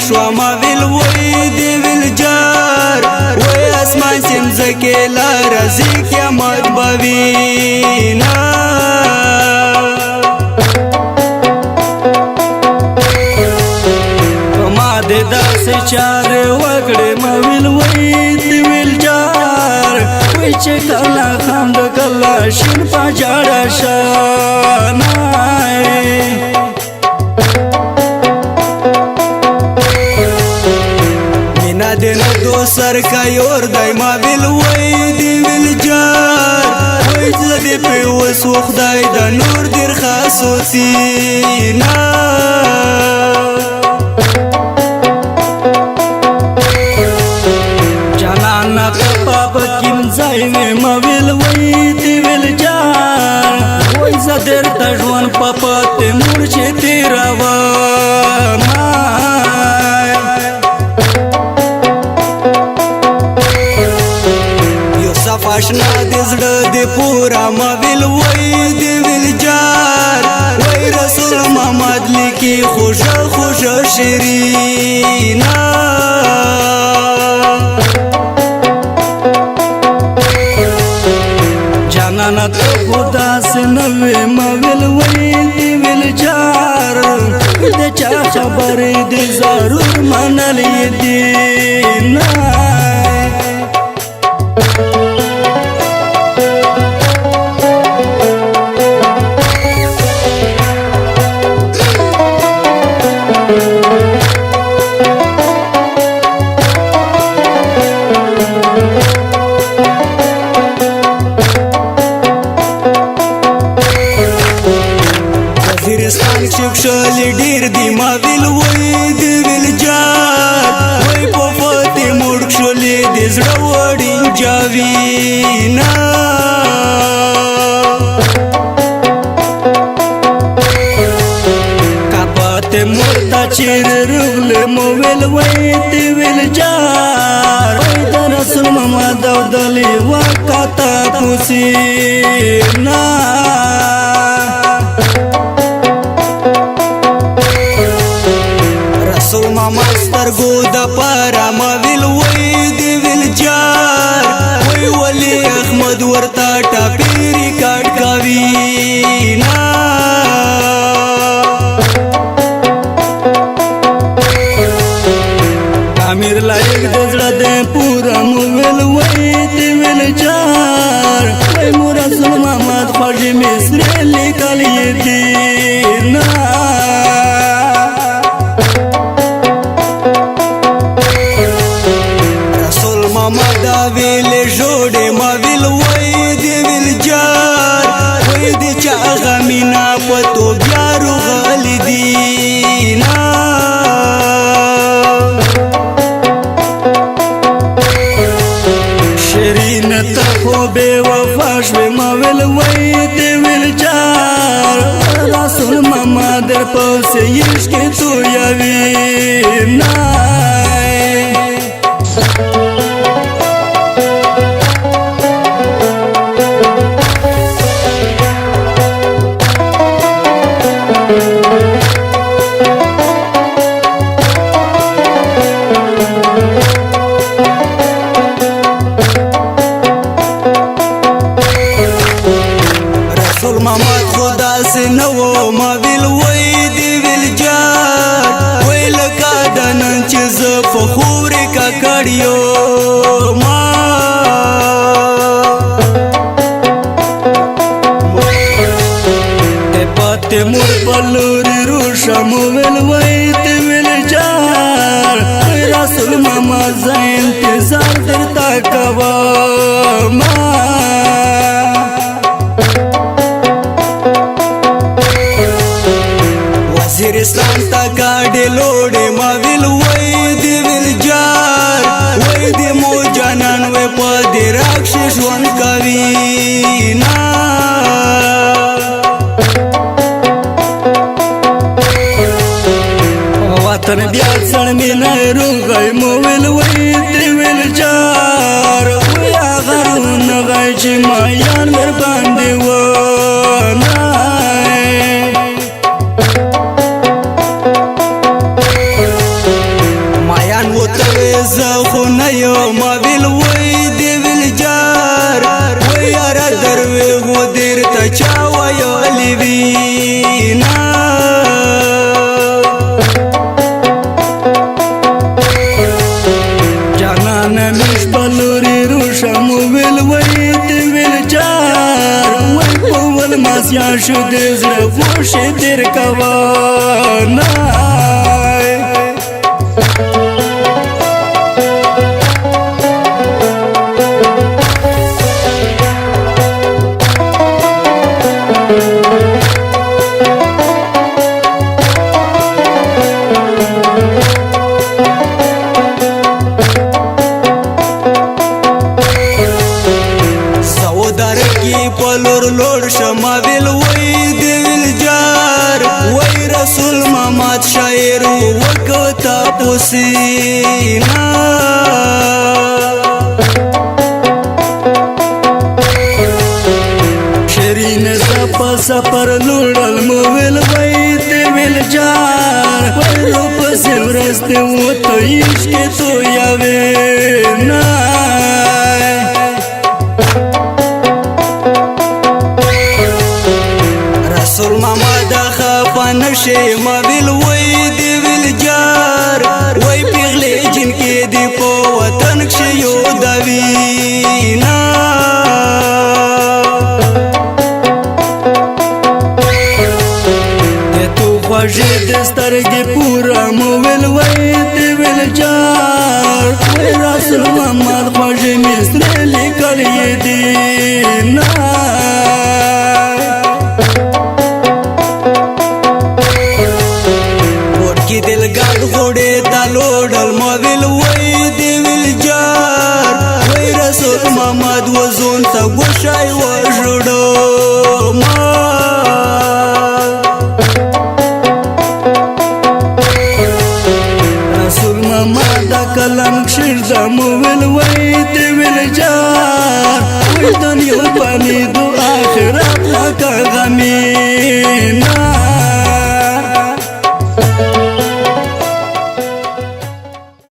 شو ما ویل وای دی ویل جار وای اسمان سیم زکیلا رزی قیامت بوینا ما د داس چار وکړې ما ویل وای دی ویل جار وای چې کله خاند کله شین پاجاړه شانای دو سر کا یور دای ما ویل وای دی ویل جار وای زدی په وس خدای د نور در خاصو سینا جانان پاپ کیم ځای ما ویل وای دی ویل جار وای زدر د ژوند پاپ ته مور چې تیرا و آشنا د زړه د پورا ما ویل وای دی ویل جار وای رسول محمد لیکي خوشا خوشا شیرینا جانان ته خدا سنوي ما ویل وای دی ویل جار د چا خبرې د ضرور منلې دي نه شلی ډیر دی ما ویل وای دی ویل جار وای په فته مړ شلی د زړه وړي جاوینا کاپته مردا چیر رول مو ویل وای دی ویل جار وای د رسول محمد او دلی وکاتا پوسینا مستر گو د پارا ما ویل وای دی ویل جار وای ولی احمد ورتا ټاپیری کاټ کاوینا امیر لایق د زړه د پورا مو ویل وای دی ویل جار وای مور رسول محمد خواجه مصر لیکل یې نا ویل جوړې ما ویل وای دی ویل جار وای دی چا غمینا پتو بیا روغلی دینا شیرین ته خو بے وفا شوې ما ویل وای دی ویل جار رسول محمد در پوسې عشق تو یوي نا محمد خدا سے نو ما ویل وای دی ویل جار وای لکا دنن چیز فخور کا کړیو ما ته پته مور بلور روشم ویل وای دی ویل جار رسول محمد ز انتظار درتا کوا ما وزیر اسلام تا گاڑی لوڑی ما ویل وای دی ویل جار وای دی مو جانان وی پا دی راکش ژوند کوي دی وینا جانان مش بلوري روشم ویل وی دی ویل جار وی پول ماسیا شو دی زر خوش تیر کوانا پلور لوړ شما ویل وی دی ویل جار وی رسول محمد شاعر وکتا پوسینا شیرین سپا سپر لوړل مو ویل وی دی ویل جار وی روپ سیورست و تو عشق تو یا وینا رسول محمد خفا نشي ما ویل وی دی ویل جار وی پیغلی جن کې دی په وطن کې یو د وینا تو خوږه د سترګې پورا مو ویل وی دی ویل جار وی رسول محمد خوږه مصر لیکل یې دی نا